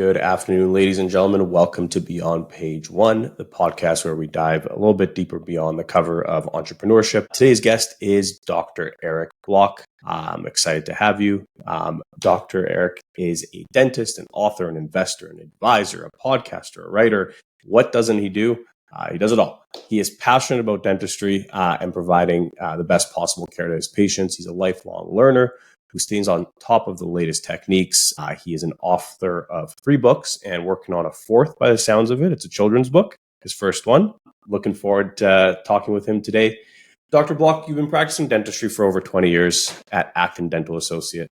Good afternoon, ladies and gentlemen. Welcome to Beyond Page One, the podcast where we dive a little bit deeper beyond the cover of Entrepreneurship. Today's guest is Dr. Eric Block. I'm excited to have you. Dr. Eric is a dentist, an author, an investor, an advisor, a podcaster, a writer. What doesn't he do? He does it all. He is passionate about dentistry and providing the best possible care to his patients. He's a lifelong learner who stays on top of the latest techniques. He is an author of 3 books and working on a 4th by the sounds of it. It's a children's book, his first one. Looking forward to talking with him today. Dr. Block, you've been practicing dentistry for over 20 years at Acton Dental Associates.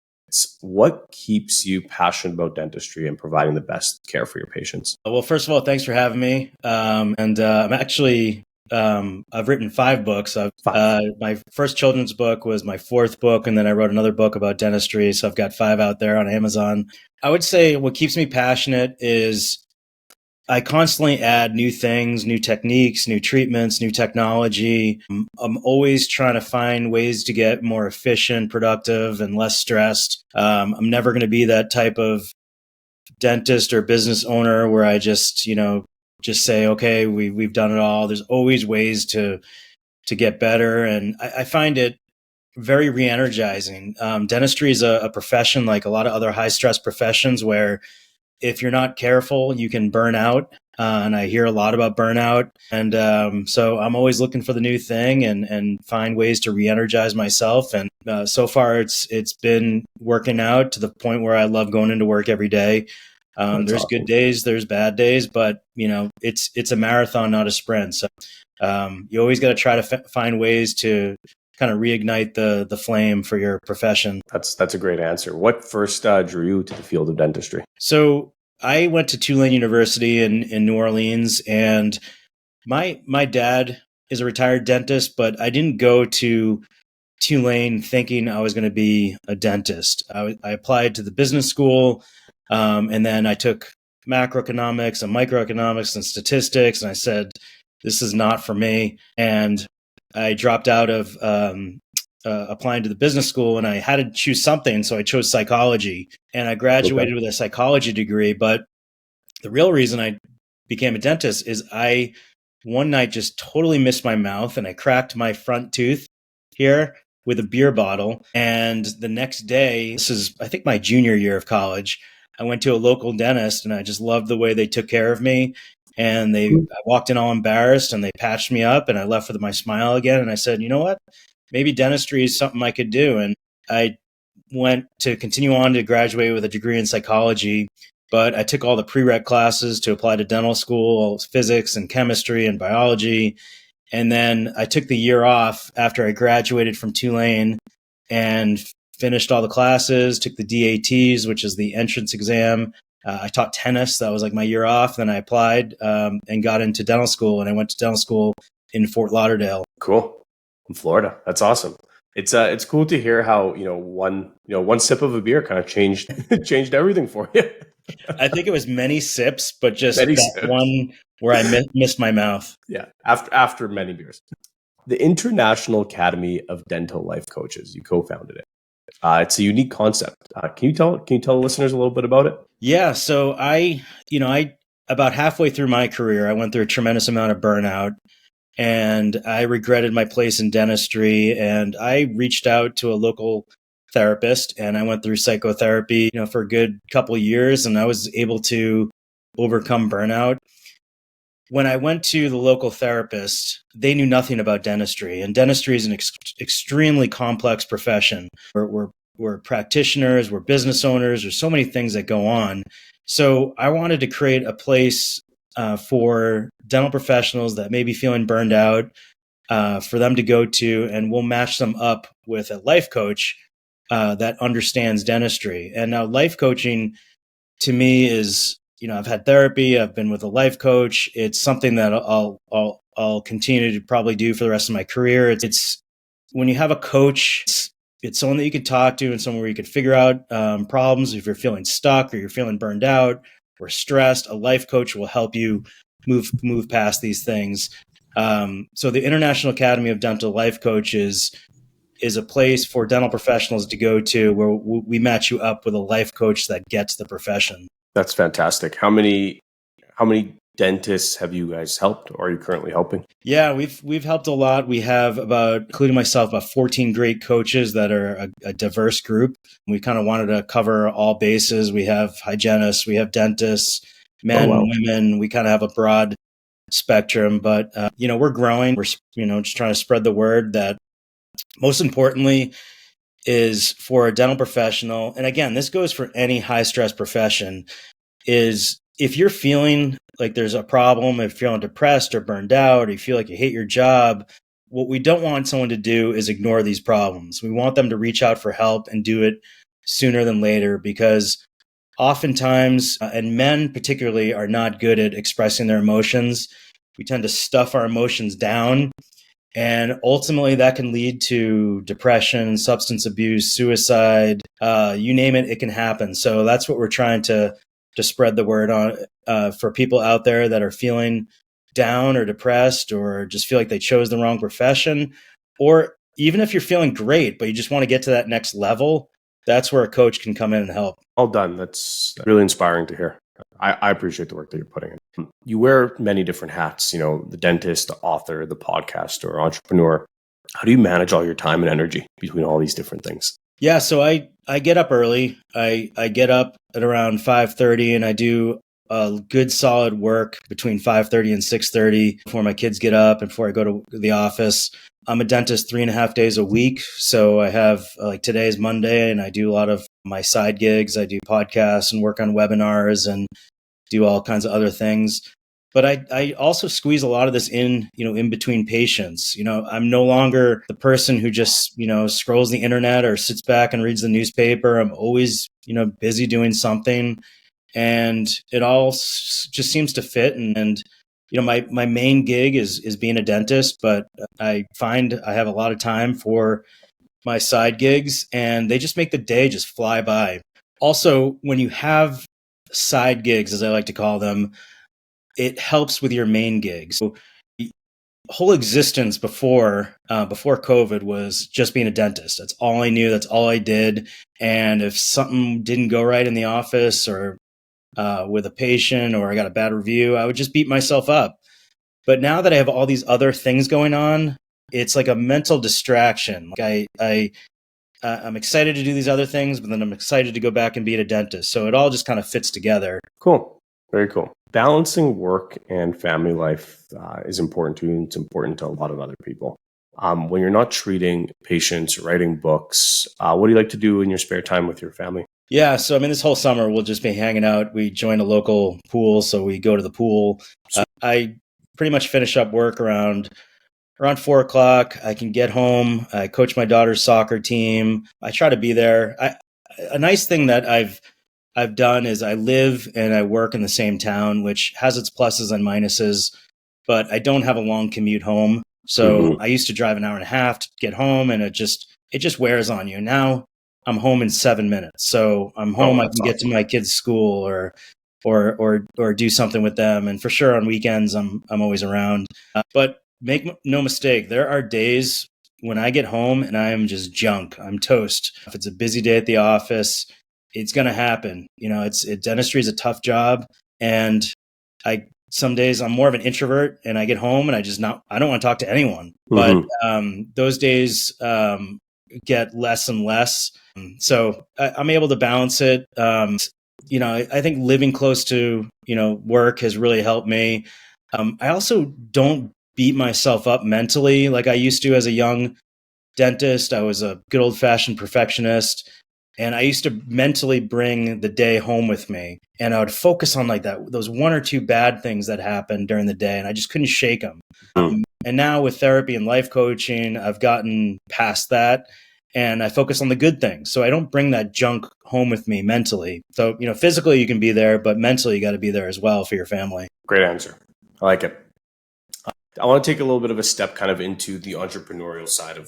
What keeps you passionate about dentistry and providing the best care for your patients? Well, first of all, thanks for having me. I'm actually I've written 5 books. My first children's book was my 4th book, and then I wrote another book about dentistry. So I've got 5 out there on Amazon. I would say what keeps me passionate is I constantly add new things, new techniques, new treatments, new technology. I'm always trying to find ways to get more efficient, productive, and less stressed. I'm never going to be that type of dentist or business owner where I just say, okay, we've done it all. There's always ways to get better. And I find it very re-energizing. Dentistry is a profession like a lot of other high stress professions where if you're not careful, you can burn out. And I hear a lot about burnout. And so I'm always looking for the new thing and find ways to re-energize myself. And so far it's been working out to the point where I love going into work every day. There's awesome. Good days, there's bad days, but it's a marathon, not a sprint. So you always got to try to find ways to kind of reignite the flame for your profession. That's a great answer. What first drew you to the field of dentistry? So I went to Tulane University in New Orleans, and my dad is a retired dentist, but I didn't go to Tulane thinking I was going to be a dentist. I applied to the business school, and then I took macroeconomics and microeconomics and statistics, and I said, this is not for me. And I dropped out of applying to the business school, and I had to choose something. So I chose psychology, and I graduated with a psychology degree. But the real reason I became a dentist is I one night just totally missed my mouth, and I cracked my front tooth here with a beer bottle. And the next day, this is, I think, my junior year of college, I went to a local dentist, and I just loved the way they took care of me. And I walked in all embarrassed, and they patched me up, and I left with my smile again. And I said, you know what? Maybe dentistry is something I could do. And I went to continue on to graduate with a degree in psychology, but I took all the prereq classes to apply to dental school, physics and chemistry and biology. And then I took the year off after I graduated from Tulane and finished all the classes, took the DATs, which is the entrance exam. I taught tennis. That was like my year off. Then I applied and got into dental school, and I went to dental school in Fort Lauderdale. Cool. In Florida. That's awesome. It's cool to hear how, one sip of a beer kind of changed everything for you. I think it was many sips, but just one where I missed my mouth. Yeah. After many beers. The International Academy of Dental Life Coaches, you co-founded it. It's a unique concept. Can you tell listeners a little bit about it? Yeah. So I about halfway through my career, I went through a tremendous amount of burnout, and I regretted my place in dentistry. And I reached out to a local therapist, and I went through psychotherapy, for a good couple of years, and I was able to overcome burnout. When I went to the local therapist, they knew nothing about dentistry, and dentistry is an extremely complex profession. We're practitioners, we're business owners, there's so many things that go on. So I wanted to create a place for dental professionals that may be feeling burned out, for them to go to, and we'll match them up with a life coach that understands dentistry. And now life coaching to me is, I've had therapy, I've been with a life coach. It's something that I'll continue to probably do for the rest of my career. It's when you have a coach, it's someone that you can talk to and someone where you can figure out problems. If you're feeling stuck or you're feeling burned out or stressed, a life coach will help you move past these things. So the International Academy of Dental Life Coaches is a place for dental professionals to go to where we match you up with a life coach that gets the profession. That's fantastic. How many dentists have you guys helped, or are you currently helping? Yeah, we've helped a lot. We have about, including myself, about 14 great coaches that are a diverse group. We kind of wanted to cover all bases. We have hygienists, we have dentists, Oh, men, wow. women. We kind of have a broad spectrum, but we're growing. We're just trying to spread the word that most importantly is for a dental professional. And again, this goes for any high stress profession, is if you're feeling like there's a problem, if you're feeling depressed or burned out, or you feel like you hate your job, what we don't want someone to do is ignore these problems. We want them to reach out for help and do it sooner than later, because oftentimes, and men particularly, are not good at expressing their emotions. We tend to stuff our emotions down, and ultimately that can lead to depression, substance abuse, suicide, you name it, it can happen. So that's what we're trying to spread the word on, for people out there that are feeling down or depressed, or just feel like they chose the wrong profession, or even if you're feeling great but you just want to get to that next level. That's where a coach can come in and help. All done. That's really inspiring to hear. I appreciate the work that you're putting in. You wear many different hats, the dentist, the author, the podcaster, entrepreneur. How do you manage all your time and energy between all these different things? Yeah, so I get up early. I get up at around 5:30, and I do a good solid work between 5:30 and 6:30 before my kids get up and before I go to the office. I'm a dentist 3.5 days a week. So I have, like, today is Monday, and I do a lot of my side gigs. I do podcasts and work on webinars and do all kinds of other things. But I also squeeze a lot of this in between patients. I'm no longer the person who just, scrolls the internet or sits back and reads the newspaper. I'm always, busy doing something, and it all just seems to fit. My main gig is being a dentist, but I find I have a lot of time for my side gigs, and they just make the day just fly by. Also, when you have side gigs, as I like to call them, it helps with your main gigs. So the whole existence before COVID was just being a dentist. That's all I knew. That's all I did. And if something didn't go right in the office, or with a patient, or I got a bad review, I would just beat myself up. But now that I have all these other things going on, it's like a mental distraction. Like I'm excited to do these other things, but then I'm excited to go back and be a dentist. So it all just kind of fits together. Cool. Very cool. Balancing work and family life is important to you. It's important to a lot of other people. When you're not treating patients, writing books, what do you like to do in your spare time with your family? Yeah, so this whole summer we'll just be hanging out. We join a local pool, so we go to the pool. I pretty much finish up work around 4 o'clock. I can get home. I coach my daughter's soccer team. I try to be there. A nice thing that I've done is I live and I work in the same town, which has its pluses and minuses, but I don't have a long commute home. So I used to drive an hour and a half to get home, and it just wears on you. Now I'm home in 7 minutes. So I'm home. I can get to my kids' school, or do something with them. And for sure on weekends, I'm always around. But make no mistake, there are days when I get home and I am just junk. I'm toast. If it's a busy day at the office, it's going to happen. Dentistry is a tough job. And some days I'm more of an introvert, and I get home and I don't want to talk to anyone. But those days get less and less. So I'm able to balance it. I think living close to, work has really helped me. I also don't beat myself up mentally like I used to as a young dentist. I was a good old fashioned perfectionist, and I used to mentally bring the day home with me, and I would focus on those one or two bad things that happened during the day, and I just couldn't shake them. And now with therapy and life coaching, I've gotten past that, and I focus on the good things. So I don't bring that junk home with me mentally. So, physically you can be there, but mentally you got to be there as well for your family. Great answer. I like it. I want to take a little bit of a step kind of into the entrepreneurial side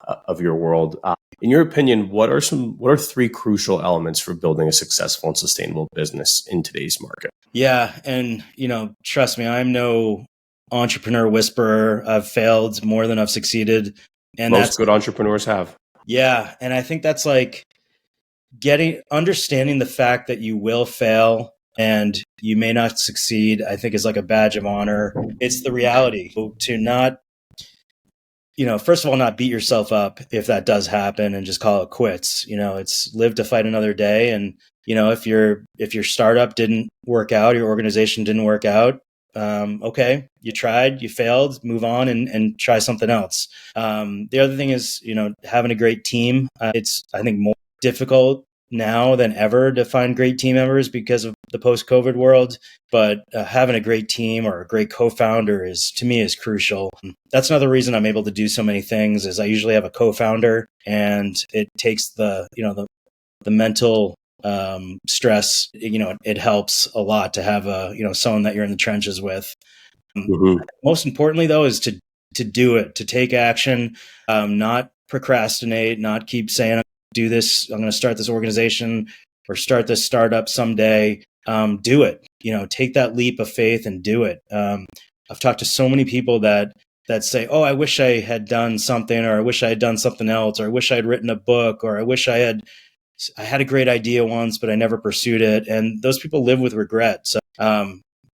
of your world. In your opinion, what are three crucial elements for building a successful and sustainable business in today's market? Yeah. And, trust me, I'm no entrepreneur whisperer. I've failed more than I've succeeded. And Most good entrepreneurs have. Yeah. And I think that's understanding the fact that you will fail and you may not succeed, I think is like a badge of honor. It's the reality to not, first of all, not beat yourself up if that does happen and just call it quits. It's live to fight another day. And, if your startup didn't work out, your organization didn't work out, okay, you tried, you failed, move on and try something else. The other thing is, having a great team. It's, I think, more difficult now than ever to find great team members because of the post-COVID world. But having a great team or a great co-founder to me is crucial. That's another reason I'm able to do so many things is I usually have a co-founder, and it takes the mental stress. It helps a lot to have someone that you're in the trenches with. Most importantly, though, is to do it, to take action, not procrastinate, not keep saying, do this, I'm going to start this organization or start this startup someday. Do it, take that leap of faith and do it. I've talked to so many people that say, oh, I wish I had done something, or I wish I had done something else, or I wish I had written a book, or I wish I had a great idea once, but I never pursued it. And those people live with regret. So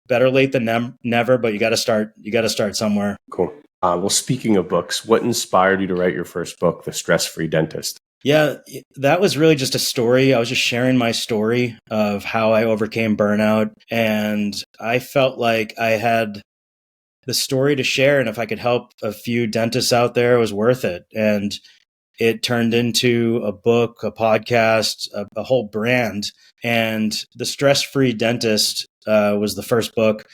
better late than never, but you got to start somewhere. Cool. Well, speaking of books, what inspired you to write your first book, The Stress-Free Dentist? Yeah, that was really just a story. I was just sharing my story of how I overcame burnout. And I felt like I had the story to share. And if I could help a few dentists out there, it was worth it. And it turned into a book, a podcast, a whole brand. And The Stress-Free Dentist was the first book.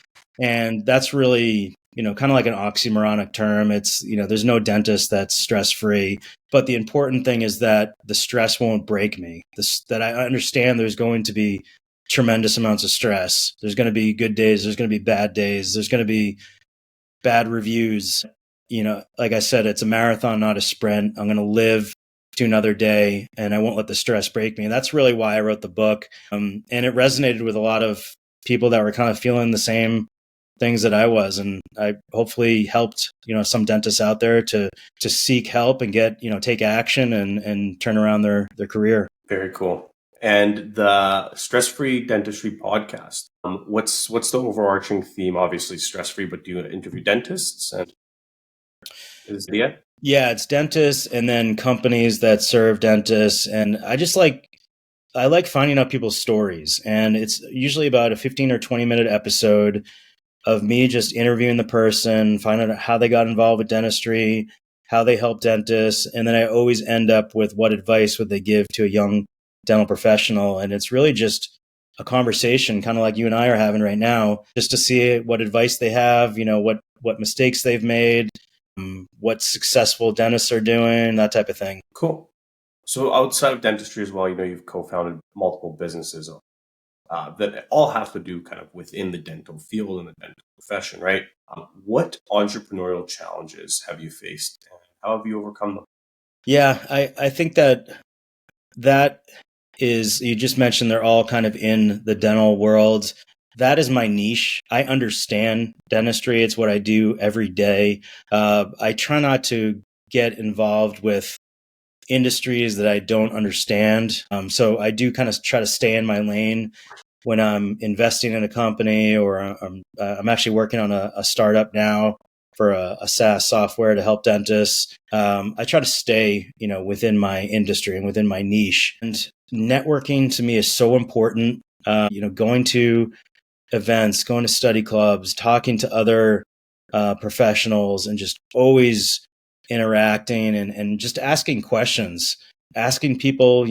And that's really, kind of like an oxymoronic term. It's, there's no dentist that's stress-free. But the important thing is that the stress won't break me. That I understand there's going to be tremendous amounts of stress. There's going to be good days. There's going to be bad days. There's going to be bad reviews. Like I said, it's a marathon, not a sprint. I'm going to live to another day, and I won't let the stress break me. And that's really why I wrote the book. And it resonated with a lot of people that were kind of feeling the same things that I was. And I hopefully helped, some dentists out there to seek help and get, take action and turn around their career. Very cool. And the Stress-Free Dentistry podcast, what's the overarching theme? Obviously stress-free, but do you interview dentists? And is it yet? Yeah, it's dentists and then companies that serve dentists. And I like finding out people's stories. And it's usually about a 15 or 20-minute episode of me just interviewing the person, finding out how they got involved with dentistry, how they help dentists. And then I always end up with what advice would they give to a young dental professional. And it's really just a conversation, kind of like you and I are having right now, just to see what advice they have, what mistakes they've made, what successful dentists are doing, that type of thing. Cool. So outside of dentistry as well, you've co-founded multiple businesses that all have to do kind of within the dental field and the dental profession, right? What entrepreneurial challenges have you faced, and how have you overcome them? Yeah, I think that is, you just mentioned they're all kind of in the dental world. That is my niche. I understand dentistry. It's what I do every day. I try not to get involved with industries that I don't understand. So I do kind of try to stay in my lane when I'm investing in a company, or I'm actually working on a startup now for a SaaS software to help dentists. I try to stay, within my industry and within my niche. And networking to me is so important. Going to events, going to study clubs, talking to other professionals, and just always interacting and just asking questions, asking people,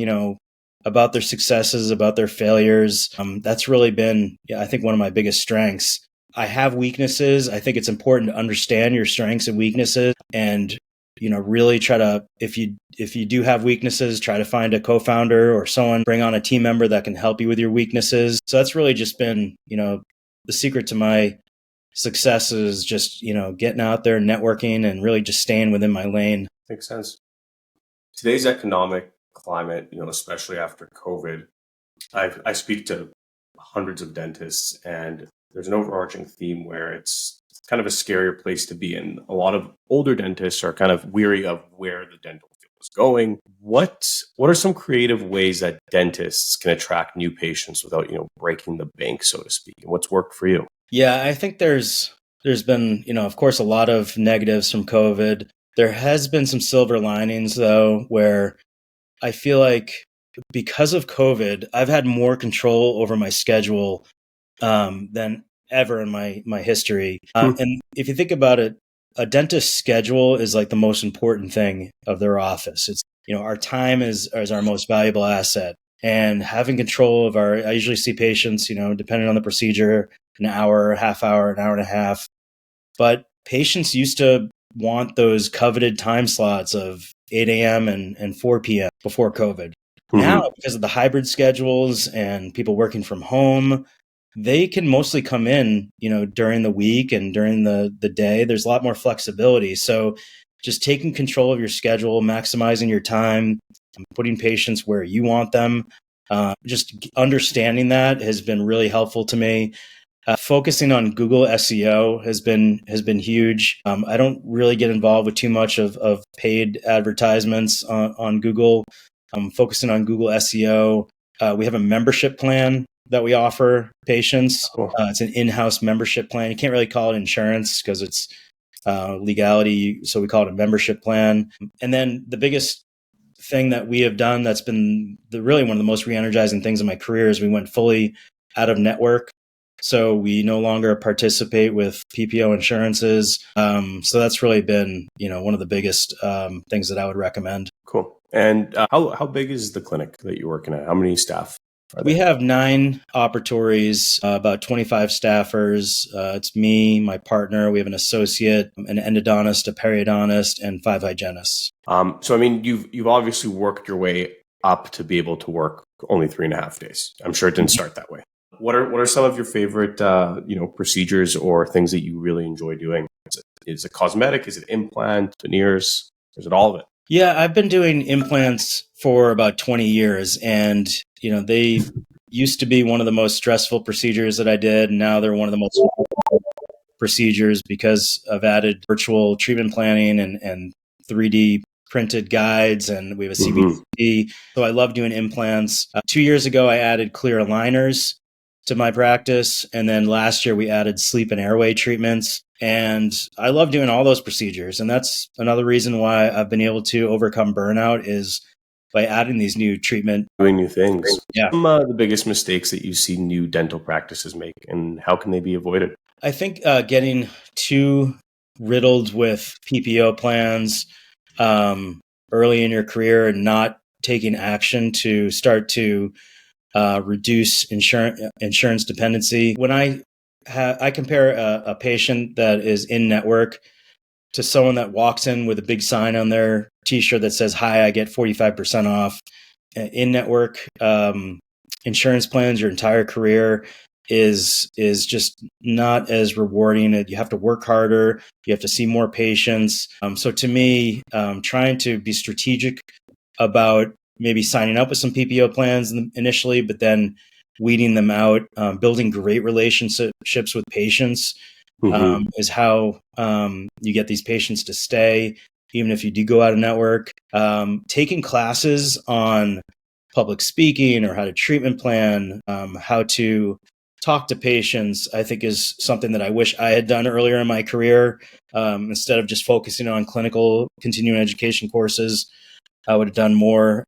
about their successes, about their failures. That's really been, I think, one of my biggest strengths. I have weaknesses. I think it's important to understand your strengths and weaknesses, and really try to, if you do have weaknesses, try to find a co-founder or someone, bring on a team member that can help you with your weaknesses. So that's really just been, the secret to my success is just, getting out there, networking, and really just staying within my lane. Makes sense. Today's economic climate, especially after COVID, I speak to hundreds of dentists, and there's an overarching theme where it's kind of a scarier place to be in. A lot of older dentists are kind of weary of where the dental field was going. What are some creative ways that dentists can attract new patients without, breaking the bank, so to speak? And what's worked for you? Yeah, I think there's been, of course, a lot of negatives from COVID. There has been some silver linings though, where I feel like because of COVID, I've had more control over my schedule than ever in my history. And if you think about it, a dentist's schedule is like the most important thing of their office. It's, our time is our most valuable asset. And having control of I usually see patients, depending on the procedure, an hour, half hour, an hour and a half. But patients used to want those coveted time slots of 8 a.m. and 4 p.m. before COVID. Now, because of the hybrid schedules and people working from home, they can mostly come in, during the week and during the day. There's a lot more flexibility. So just taking control of your schedule, maximizing your time, putting patients where you want them, just understanding that has been really helpful to me. Focusing on Google SEO has been huge. I don't really get involved with too much of paid advertisements on Google. I'm focusing on Google SEO. We have a membership plan that we offer patients. Cool. It's an in-house membership plan. You can't really call it insurance because it's legality, so we call it a membership plan. And then the biggest thing that we have done that's been really one of the most re-energizing things in my career is we went fully out of network. So we no longer participate with PPO insurances. So that's really been, one of the biggest things that I would recommend. Cool. And how big is the clinic that you're working at? How many staff are there? We have 9 operatories, about 25 staffers. It's me, my partner. We have an associate, an endodontist, a periodontist, and 5 hygienists. So, I mean, you've obviously worked your way up to be able to work only 3.5 days. I'm sure it didn't start that way. What are some of your favorite, procedures or things that you really enjoy doing? Is it cosmetic? Is it implant, veneers? Is it all of it? Yeah, I've been doing implants for about 20 years, and they used to be one of the most stressful procedures that I did, and now they're one of the most procedures because I've added virtual treatment planning and 3D printed guides, and we have a CBCT. So I love doing implants. 2 years ago, I added clear aligners to my practice, and then last year we added sleep and airway treatments. And I love doing all those procedures. And that's another reason why I've been able to overcome burnout is by adding these new treatment. Doing new things. Yeah. Some of the biggest mistakes that you see new dental practices make, and how can they be avoided? I think getting too riddled with PPO plans early in your career and not taking action to start to reduce insurance dependency. When I compare a patient that is in network to someone that walks in with a big sign on their t-shirt that says, "Hi, I get 45% off." In network insurance plans your entire career is just not as rewarding. You have to work harder. You have to see more patients. So to me, trying to be strategic about maybe signing up with some PPO plans initially, but then weeding them out, building great relationships with patients is how you get these patients to stay, even if you do go out of network. Taking classes on public speaking or how to treatment plan, how to talk to patients, I think is something that I wish I had done earlier in my career. Instead of just focusing on clinical continuing education courses, I would have done more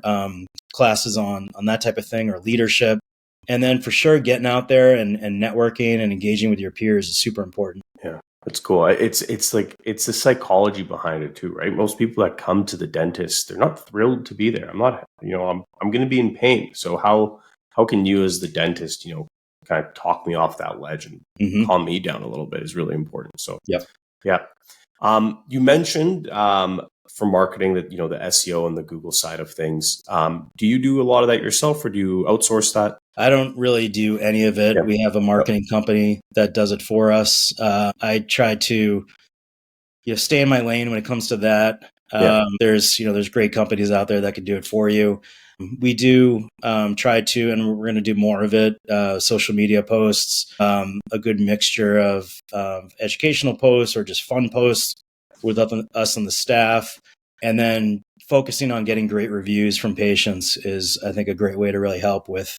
classes on that type of thing, or leadership. And then for sure, getting out there and networking and engaging with your peers is super important. Yeah, that's cool. It's the psychology behind it too, right? Most people that come to the dentist, they're not thrilled to be there. I'm not, I'm going to be in pain. So how can you as the dentist, kind of talk me off that ledge and calm me down a little bit is really important. So Yep. Yeah. You mentioned for marketing that, the SEO and the Google side of things. Do you do a lot of that yourself, or do you outsource that? I don't really do any of it. Yeah. We have a marketing company that does it for us. I try to stay in my lane when it comes to that. There's great companies out there that can do it for you. We do try to, and we're going to do more of it, social media posts, a good mixture of educational posts or just fun posts with us and the staff. And then focusing on getting great reviews from patients is, I think, a great way to really help with,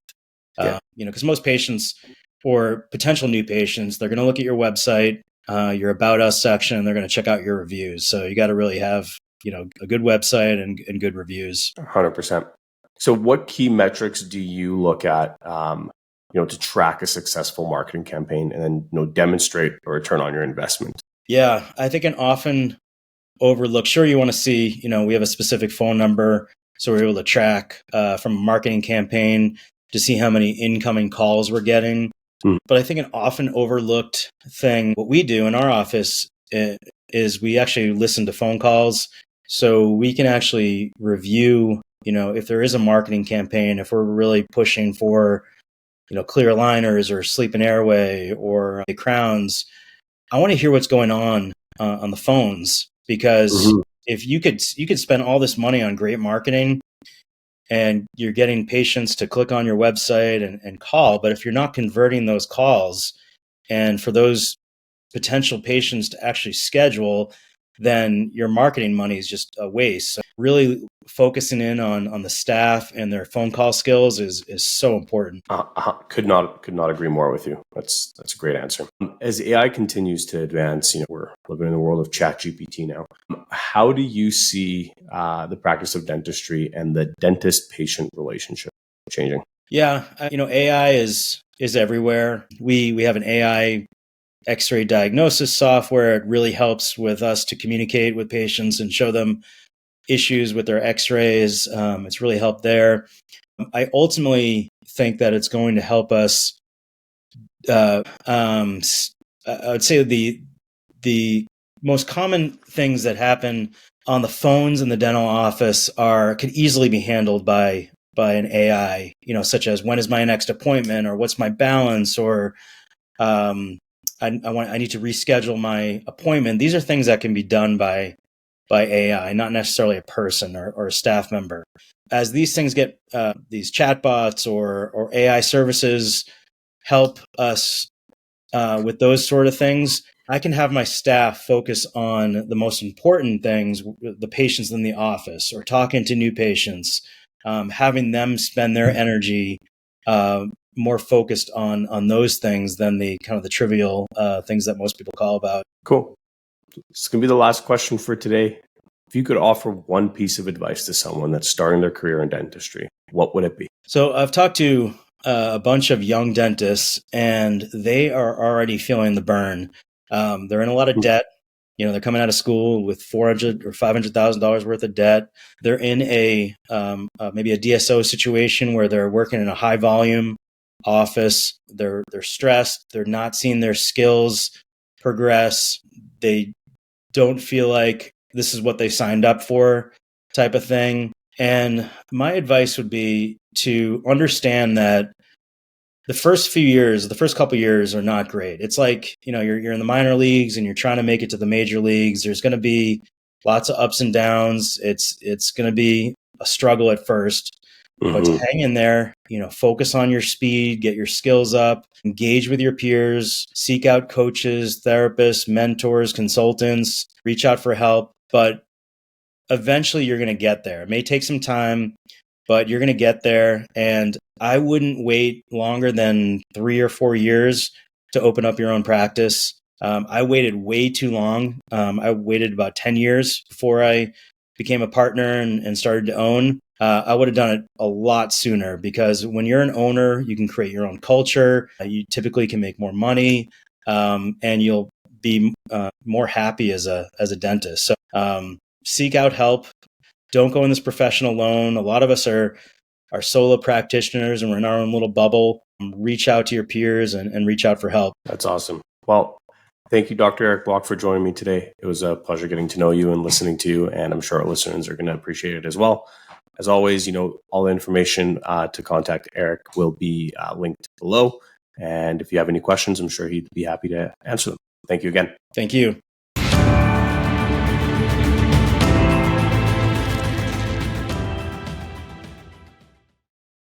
because most patients or potential new patients, they're going to look at your website, your About Us section, and they're going to check out your reviews. So you got to really have, a good website and good reviews. 100%. So what key metrics do you look at, to track a successful marketing campaign and then, demonstrate a return on your investment? Yeah, I think an often overlooked, sure, you want to see, we have a specific phone number. So we're able to track from a marketing campaign to see how many incoming calls we're getting. But I think an often overlooked thing, what we do in our office is we actually listen to phone calls. So we can actually review, if there is a marketing campaign, if we're really pushing for, clear aligners or sleep and airway or crowns, I want to hear what's going on the phones, because if you could spend all this money on great marketing and you're getting patients to click on your website and call, but if you're not converting those calls and for those potential patients to actually schedule, then your marketing money is just a waste. So really focusing in on the staff and their phone call skills is so important. Could not agree more with you. That's a great answer. As AI continues to advance, we're living in the world of ChatGPT now. How do you see the practice of dentistry and the dentist-patient relationship changing? Yeah, AI is everywhere. We have an AI X-ray diagnosis software. It really helps with us to communicate with patients and show them issues with their X-rays. It's really helped there. I ultimately think that it's going to help us. I would say the most common things that happen on the phones in the dental office could easily be handled by an AI. Such as when is my next appointment, or what's my balance, or I need to reschedule my appointment. These are things that can be done by AI, not necessarily a person or a staff member. As these things get, these chatbots or AI services help us with those sort of things, I can have my staff focus on the most important things, the patients in the office, or talking to new patients, having them spend their energy more focused on those things than the kind of the trivial things that most people call about. Cool. This is going to be the last question for today. If you could offer one piece of advice to someone that's starting their career in dentistry, what would it be? So I've talked to a bunch of young dentists, and they are already feeling the burn. They're in a lot of debt. They're coming out of school with $400,000 or $500,000 worth of debt. They're in maybe a DSO situation where they're working in a high volume office. They're stressed. They're not seeing their skills progress. They don't feel like this is what they signed up for, type of thing. And my advice would be to understand that the first couple years are not great. It's like, you're in the minor leagues and you're trying to make it to the major leagues. There's going to be lots of ups and downs. It's going to be a struggle at first, but to hang in there, focus on your speed, get your skills up, engage with your peers, seek out coaches, therapists, mentors, consultants, reach out for help. But eventually you're going to get there. It may take some time, but you're going to get there. And I wouldn't wait longer than 3 or 4 years to open up your own practice. I waited way too long. I waited about 10 years before I became a partner and started to own. I would have done it a lot sooner, because when you're an owner, you can create your own culture. You typically can make more money, and you'll be more happy as a dentist. So seek out help. Don't go in this profession alone. A lot of us are solo practitioners and we're in our own little bubble. Reach out to your peers and reach out for help. That's awesome. Well, thank you, Dr. Eric Block, for joining me today. It was a pleasure getting to know you and listening to you, and I'm sure our listeners are going to appreciate it as well. As always, all the information to contact Eric will be linked below. And if you have any questions, I'm sure he'd be happy to answer them. Thank you again. Thank you.